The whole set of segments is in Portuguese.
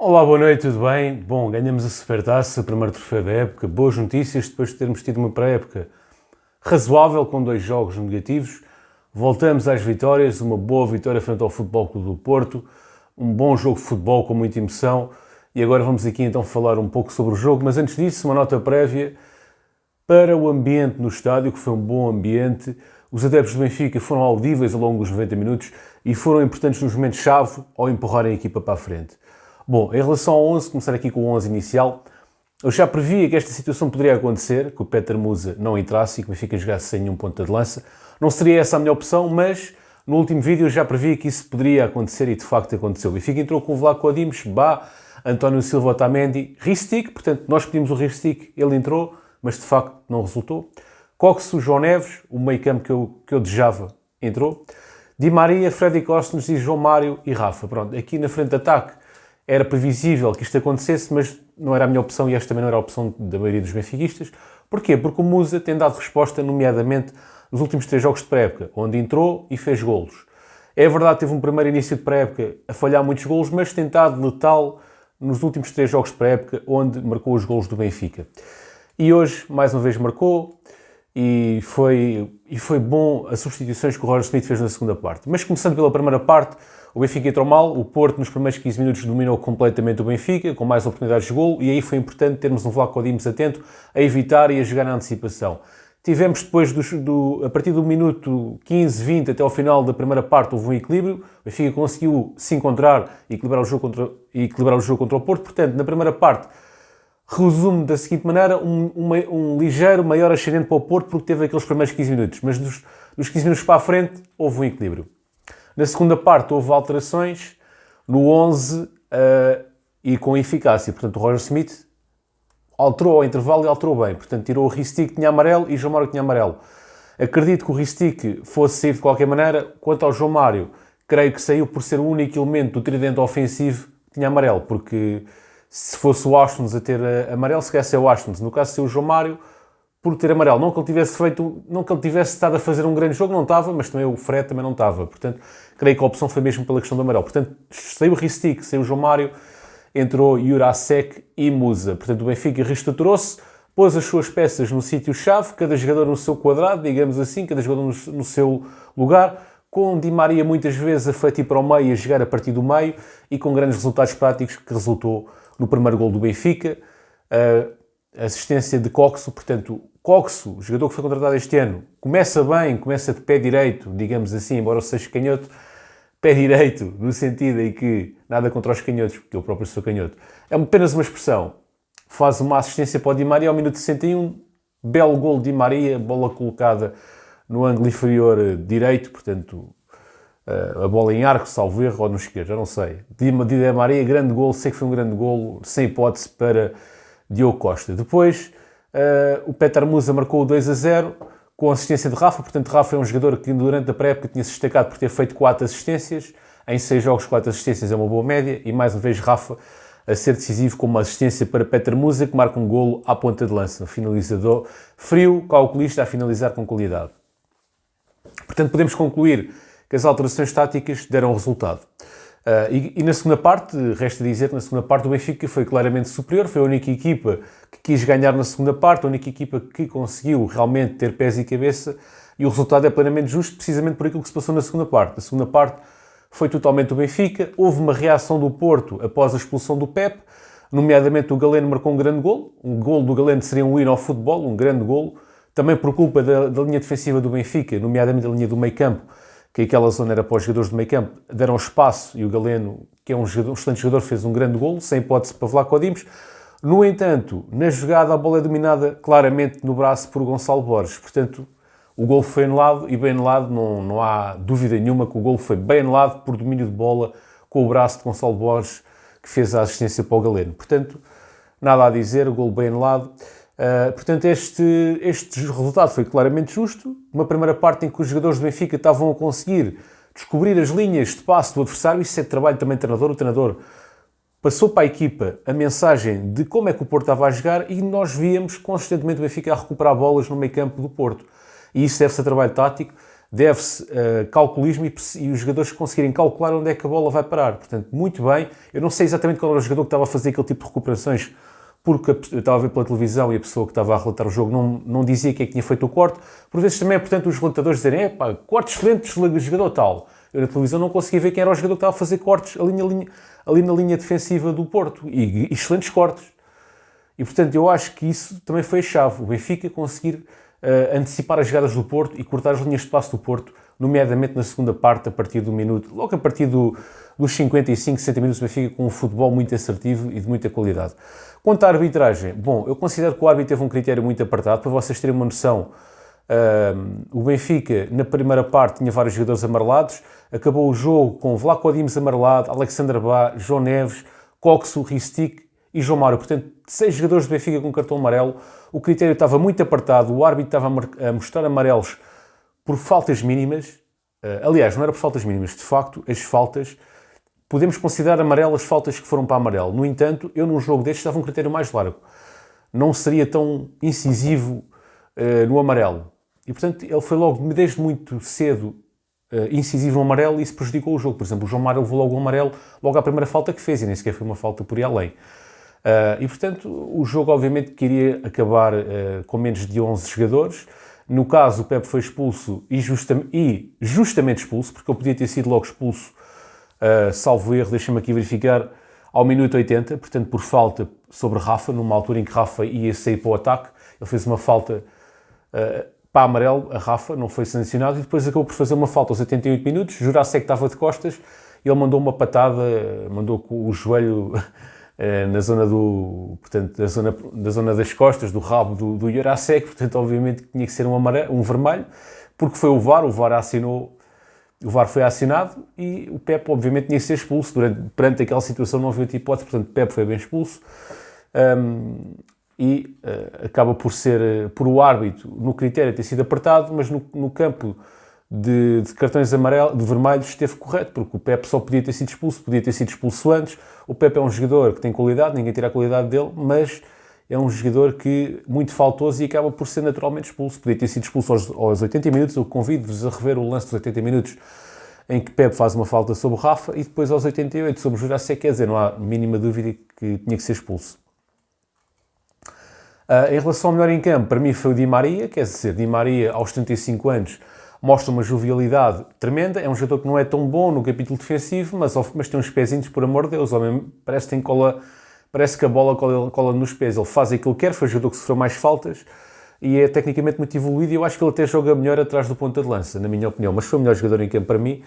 Olá, boa noite, tudo bem? Bom, ganhamos a Supertaça, o primeiro troféu da época. Boas notícias depois de termos tido uma pré-época razoável, com 2 jogos negativos. Voltamos às vitórias, uma boa vitória frente ao Futebol Clube do Porto, um bom jogo de futebol com muita emoção. E agora vamos aqui então falar um pouco sobre o jogo, mas antes disso, uma nota prévia para o ambiente no estádio, que foi um bom ambiente. Os adeptos do Benfica foram audíveis ao longo dos 90 minutos e foram importantes nos momentos-chave ao empurrarem a equipa para a frente. Bom, em relação ao 11, começar aqui com o 11 inicial, eu já previa que esta situação poderia acontecer, que o Petar Musa não entrasse e que o Benfica jogasse sem nenhum ponta de lança. Não seria essa a melhor opção, mas no último vídeo eu já previa que isso poderia acontecer e de facto aconteceu. O Benfica entrou com o Vlaco Dimos, Bá, António Silva, Otamendi, Ristic, portanto nós pedimos o Ristic, ele entrou, mas de facto não resultou. Coxo, João Neves, o meio campo que eu desejava, entrou. Di Maria, Freddy Costas e João Mário e Rafa. Pronto, aqui na frente de ataque era previsível que isto acontecesse, mas não era a minha opção e esta também não era a opção da maioria dos benfiquistas. Porquê? Porque o Musa tem dado resposta, nomeadamente, nos últimos 3 jogos de pré-época, onde entrou e fez golos. É verdade, teve um primeiro início de pré-época a falhar muitos golos, mas tem estado letal nos últimos 3 jogos de pré-época, onde marcou os golos do Benfica. E hoje, mais uma vez, marcou e foi bom as substituições que o Roger Smith fez na segunda parte. Mas começando pela primeira parte, o Benfica entrou mal, o Porto nos primeiros 15 minutos dominou completamente o Benfica, com mais oportunidades de golo, e aí foi importante termos um Vlaco Dimos atento a evitar e a jogar na antecipação. Tivemos depois, a partir do minuto 15, 20 até ao final da primeira parte, houve um equilíbrio, o Benfica conseguiu se encontrar e equilibrar o jogo contra o Porto. Portanto, na primeira parte, resumo da seguinte maneira, um ligeiro maior ascendente para o Porto, porque teve aqueles primeiros 15 minutos, mas dos 15 minutos para a frente houve um equilíbrio. Na segunda parte houve alterações no 11 e com eficácia. Portanto, o Roger Smith alterou ao intervalo e alterou bem. Portanto, tirou o Ristic que tinha amarelo e o João Mário que tinha amarelo. Acredito que o Ristic fosse sair de qualquer maneira. Quanto ao João Mário, creio que saiu por ser o único elemento do tridente ofensivo que tinha amarelo. Porque se fosse o Astons a ter amarelo, se quer é o Astons. No caso de ser o João Mário, por ter amarelo. Não que ele tivesse estado a fazer um grande jogo, não estava, mas também o Fred também não estava. Portanto, creio que a opção foi mesmo pela questão do amarelo. Portanto, saiu o Ristic, saiu o João Mário, entrou Jurasek e Musa. Portanto, o Benfica reestruturou-se, pôs as suas peças no sítio-chave, cada jogador no seu quadrado, digamos assim, cada jogador no seu lugar, com Di Maria muitas vezes a fletir para o meio e a jogar a partir do meio, e com grandes resultados práticos, que resultou no primeiro gol do Benfica. A assistência de Coxo, portanto, Coxo, o jogador que foi contratado este ano, começa bem, começa de pé direito, digamos assim, embora seja canhoto, pé direito, no sentido em que nada contra os canhotos, porque eu próprio sou canhoto, é apenas uma expressão. Faz uma assistência para o Di Maria ao minuto 61, belo gol de Di Maria, bola colocada no ângulo inferior direito, portanto, a bola em arco, salvo erro, ou no esquerdo, já não sei. Di Maria, grande gol, sei que foi um grande gol, sem hipótese para Diogo Costa. Depois, o Petar Musa marcou o 2-0 com assistência de Rafa. Portanto, Rafa é um jogador que durante a pré-época tinha-se destacado por ter feito 4 assistências. Em 6 jogos, 4 assistências é uma boa média. E mais uma vez, Rafa a ser decisivo com uma assistência para Petar Musa, que marca um golo à ponta de lança. Um finalizador frio, calculista, a finalizar com qualidade. Portanto, podemos concluir que as alterações táticas deram resultado. E na segunda parte, resta dizer que na segunda parte o Benfica foi claramente superior, foi a única equipa que quis ganhar na segunda parte, a única equipa que conseguiu realmente ter pés e cabeça, e o resultado é plenamente justo, precisamente por aquilo que se passou na segunda parte. A segunda parte foi totalmente o Benfica, houve uma reação do Porto após a expulsão do Pep, nomeadamente o Galeno marcou um grande golo, um golo do Galeno seria um hino ao futebol, um grande golo, também por culpa da linha defensiva do Benfica, nomeadamente a linha do meio campo, que aquela zona era para os jogadores do meio campo, deram espaço e o Galeno, que é um excelente jogador, fez um grande golo, sem hipótese para Vlaco Dimos. No entanto, na jogada a bola é dominada claramente no braço por Gonçalo Borges. Portanto, o golo foi anulado e bem anulado, não há dúvida nenhuma que o golo foi bem anulado por domínio de bola com o braço de Gonçalo Borges, que fez a assistência para o Galeno. Portanto, nada a dizer, o golo bem anulado. Portanto, este resultado foi claramente justo. Uma primeira parte em que os jogadores do Benfica estavam a conseguir descobrir as linhas de passe do adversário, isso é trabalho também do treinador. O treinador passou para a equipa a mensagem de como é que o Porto estava a jogar e nós víamos consistentemente o Benfica a recuperar bolas no meio campo do Porto. E isso deve ser trabalho tático. deve-se a calculismo e os jogadores conseguirem calcular onde é que a bola vai parar. Portanto, muito bem. Eu não sei exatamente qual era o jogador que estava a fazer aquele tipo de recuperações, porque eu estava a ver pela televisão e a pessoa que estava a relatar o jogo não dizia quem é que tinha feito o corte. Por vezes também é importante os relatadores dizerem, corte excelente do jogador tal. Eu na televisão não conseguia ver quem era o jogador que estava a fazer cortes ali na linha defensiva do Porto. E excelentes cortes. E, portanto, eu acho que isso também foi a chave. O Benfica conseguir antecipar as jogadas do Porto e cortar as linhas de passe do Porto, nomeadamente na segunda parte, a partir do minuto, logo a partir dos 55, 60 minutos, o Benfica com um futebol muito assertivo e de muita qualidade. Quanto à arbitragem, bom, eu considero que o árbitro teve um critério muito apertado. Para vocês terem uma noção, o Benfica, na primeira parte, tinha vários jogadores amarelados. Acabou o jogo com Vlaco Dimos amarelado, Alexander Bá, João Neves, Coxo, Ristic e João Mário. Portanto, 6 jogadores do Benfica com cartão amarelo. O critério estava muito apertado. O árbitro estava a mostrar amarelos por faltas mínimas. Aliás, não era por faltas mínimas. De facto, as faltas... Podemos considerar amarelas faltas que foram para amarelo. No entanto, eu num jogo destes dava um critério mais largo. Não seria tão incisivo no amarelo. E, portanto, ele foi logo, desde muito cedo, incisivo no amarelo e isso prejudicou o jogo. Por exemplo, o João Mário levou logo o amarelo logo à primeira falta que fez e nem sequer foi uma falta por ir além. E, portanto, o jogo obviamente queria acabar com menos de 11 jogadores. No caso, o Pepe foi expulso e justamente expulso, porque ele podia ter sido logo expulso, salvo erro, deixa-me aqui verificar, ao minuto 80, portanto por falta sobre Rafa, numa altura em que Rafa ia sair para o ataque. Ele fez uma falta para amarelo a Rafa, não foi sancionado, e depois acabou por fazer uma falta aos 88 minutos. Jurasek estava de costas, ele mandou uma patada, mandou com o joelho na zona portanto, da zona das costas, do rabo do Jurasek. Portanto, obviamente tinha que ser um vermelho, porque foi o VAR assinou. O VAR foi acionado e o Pepe, obviamente, tinha que ser expulso. Perante aquela situação não havia outra hipótese, portanto, Pepe foi bem expulso. Acaba por o árbitro, no critério, ter sido apertado, mas no campo de cartões de vermelhos esteve correto, porque o Pepe só podia ter sido expulso antes. O Pepe é um jogador que tem qualidade, ninguém tira a qualidade dele, mas é um jogador que muito faltoso e acaba por ser naturalmente expulso. Podia ter sido expulso aos 80 minutos. Eu convido-vos a rever o lance dos 80 minutos em que Pepe faz uma falta sobre o Rafa e depois aos 88 sobre o Jurasek. Quer dizer, não há mínima dúvida que tinha que ser expulso. Em relação ao melhor em campo, para mim foi o Di Maria. Quer dizer, Di Maria aos 35 anos mostra uma jovialidade tremenda. É um jogador que não é tão bom no capítulo defensivo, mas tem uns pezinhos, por amor de Deus. Parece que a bola cola nos pés. Ele faz aquilo que quer, foi o jogador que sofreu mais faltas e é tecnicamente muito evoluído e eu acho que ele até joga melhor atrás do ponta de lança, na minha opinião. Mas foi o melhor jogador em campo para mim,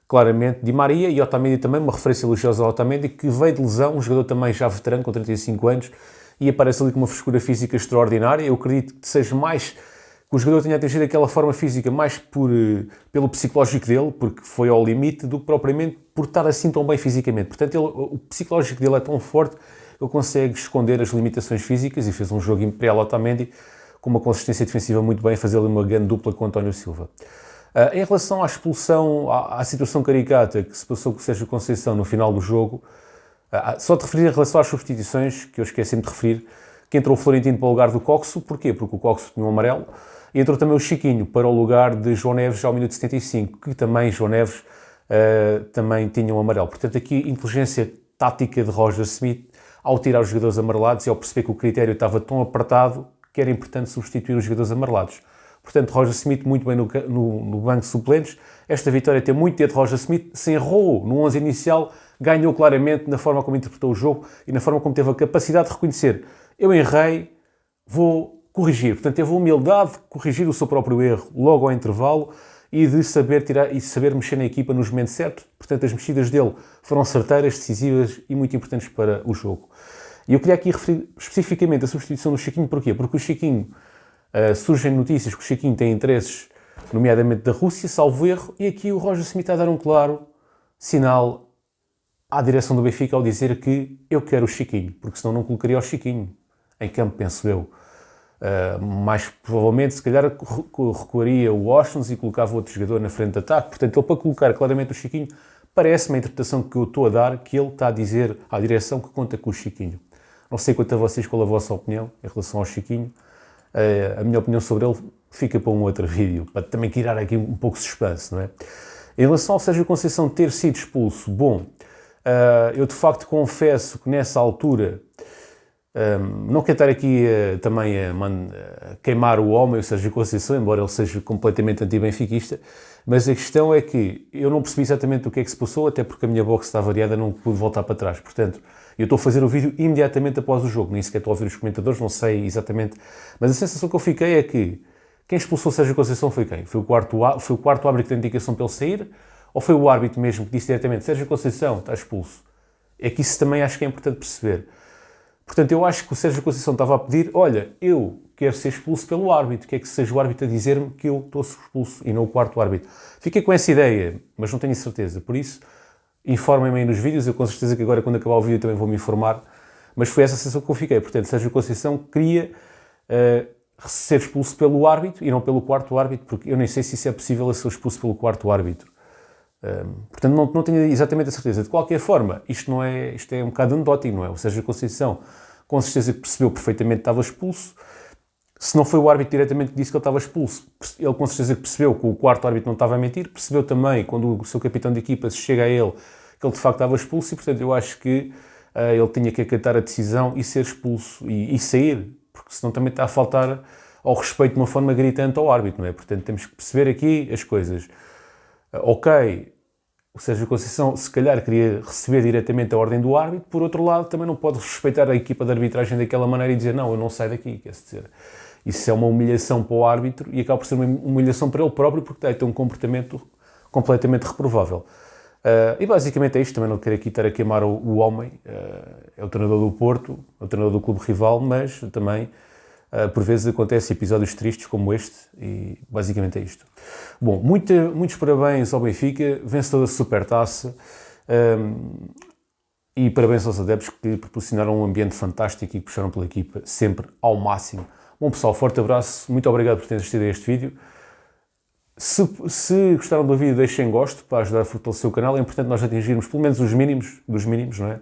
claramente, Di Maria, e Otamendi também, uma referência elogiosa ao Otamendi, que veio de lesão, um jogador também já veterano, com 35 anos, e aparece ali com uma frescura física extraordinária. Eu acredito que seja mais... que o jogador tenha atingido aquela forma física mais pelo psicológico dele, porque foi ao limite, do que propriamente por estar assim tão bem fisicamente. Portanto, o psicológico dele é tão forte, ele consegue esconder as limitações físicas e fez um jogo imperial Otamendi com uma consistência defensiva muito bem, fazer ali uma grande dupla com o António Silva. Em relação à expulsão, à situação caricata que se passou com o Sérgio Conceição no final do jogo, só de referir em relação às substituições, que eu esqueci-me de referir, que entrou o Florentino para o lugar do Coxo. Porquê? Porque o Coxo tinha um amarelo. E entrou também o Chiquinho para o lugar de João Neves ao minuto 75, que também João Neves também tinha um amarelo. Portanto, aqui inteligência tática de Roger Smith ao tirar os jogadores amarelados e ao perceber que o critério estava tão apertado que era importante substituir os jogadores amarelados. Portanto, Roger Smith muito bem no banco de suplentes. Esta vitória tem muito dedo de Roger Smith. Se errou no 11 inicial, ganhou claramente na forma como interpretou o jogo e na forma como teve a capacidade de reconhecer: eu errei, vou corrigir. Portanto, teve a humildade de corrigir o seu próprio erro logo ao intervalo e de saber mexer na equipa nos momentos certos. Portanto, as mexidas dele foram certeiras, decisivas e muito importantes para o jogo. E eu queria aqui referir especificamente a substituição do Chiquinho. Porquê? Porque o Chiquinho, surgem notícias que o Chiquinho tem interesses, nomeadamente da Rússia, salvo erro, e aqui o Roger Smith está a dar um claro sinal à direção do Benfica ao dizer que eu quero o Chiquinho, porque senão não colocaria o Chiquinho em campo, penso eu. Mais provavelmente, se calhar, recuaria o Washington e colocava outro jogador na frente de ataque. Portanto, ele, para colocar claramente o Chiquinho, parece-me a interpretação que eu estou a dar, que ele está a dizer à direção que conta com o Chiquinho. Não sei quanto a vocês, qual a vossa opinião em relação ao Chiquinho. A minha opinião sobre ele fica para um outro vídeo, para também tirar aqui um pouco de suspense, não é? Em relação ao Sérgio Conceição ter sido expulso, bom, eu de facto confesso que nessa altura, não quero estar aqui também a queimar o homem, o Sérgio Conceição, embora ele seja completamente anti-benfiquista, mas a questão é que eu não percebi exatamente o que é que se passou, até porque a minha box está variada, não pude voltar para trás. Portanto, eu estou a fazer o vídeo imediatamente após o jogo, nem sequer estou a ouvir os comentadores, não sei exatamente, mas a sensação que eu fiquei é que quem expulsou o Sérgio Conceição foi quem? Foi o quarto árbitro que deu indicação para ele sair? Ou foi o árbitro mesmo que disse diretamente Sérgio Conceição está expulso? É que isso também acho que é importante perceber. Portanto, eu acho que o Sérgio Conceição estava a pedir, olha, eu quero ser expulso pelo árbitro, que é que seja o árbitro a dizer-me que eu estou expulso e não o quarto árbitro. Fiquei com essa ideia, mas não tenho certeza. Por isso, informem-me aí nos vídeos, eu com certeza que agora quando acabar o vídeo também vou me informar, mas foi essa a sensação que eu fiquei. Portanto, Sérgio Conceição queria ser expulso pelo árbitro e não pelo quarto árbitro, porque eu nem sei se isso é possível a ser expulso pelo quarto árbitro. Portanto, não tenho exatamente a certeza. De qualquer forma, isto é um bocado anedótico, não é? O Sérgio Conceição, com certeza que percebeu perfeitamente que estava expulso. Se não foi o árbitro diretamente que disse que ele estava expulso, ele com certeza que percebeu que o quarto árbitro não estava a mentir, percebeu também, quando o seu capitão de equipa chega a ele, que ele de facto estava expulso e, portanto, eu acho que ele tinha que acatar a decisão e ser expulso e sair, porque senão também está a faltar ao respeito de uma forma gritante ao árbitro, não é? Portanto, temos que perceber aqui as coisas. Ok, o Sérgio Conceição se calhar queria receber diretamente a ordem do árbitro, por outro lado também não pode respeitar a equipa de arbitragem daquela maneira e dizer não, eu não saio daqui, quer dizer, isso é uma humilhação para o árbitro e acaba por ser uma humilhação para ele próprio porque tem um comportamento completamente reprovável. E basicamente é isto, também não quero aqui estar a queimar o homem, é o treinador do Porto, é o treinador do clube rival, mas também por vezes acontecem episódios tristes como este e basicamente é isto. Bom, muitos parabéns ao Benfica, vencedor da Supertaça, e parabéns aos adeptos que proporcionaram um ambiente fantástico e que puxaram pela equipa sempre ao máximo. Bom pessoal, forte abraço, muito obrigado por terem assistido a este vídeo. Se gostaram do vídeo, deixem gosto para ajudar a fortalecer o canal. É importante nós atingirmos pelo menos os mínimos dos mínimos, não é?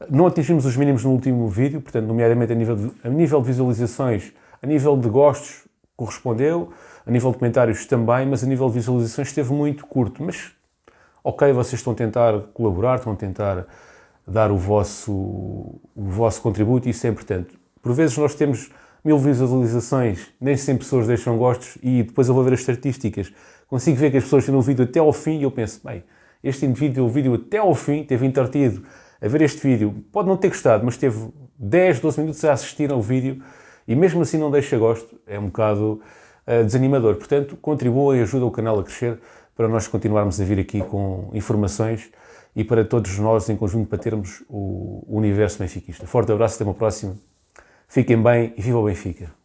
Não atingimos os mínimos no último vídeo, portanto, nomeadamente a nível de visualizações, a nível de gostos correspondeu, a nível de comentários também, mas a nível de visualizações esteve muito curto. Mas, ok, vocês estão a tentar colaborar, estão a tentar dar o vosso contributo e isso é importante. Por vezes nós temos 1000 visualizações, nem 100 pessoas deixam gostos e depois eu vou ver as estatísticas. Consigo ver que as pessoas viram o vídeo até ao fim e eu penso, bem, este indivíduo viu o vídeo até ao fim, teve entretido a ver este vídeo, pode não ter gostado, mas teve 10, 12 minutos a assistir ao vídeo e mesmo assim não deixa gosto, é um bocado desanimador. Portanto, contribuam e ajudem o canal a crescer para nós continuarmos a vir aqui com informações e para todos nós em conjunto para termos o universo benfiquista. Forte abraço, até uma próxima. Fiquem bem e viva o Benfica!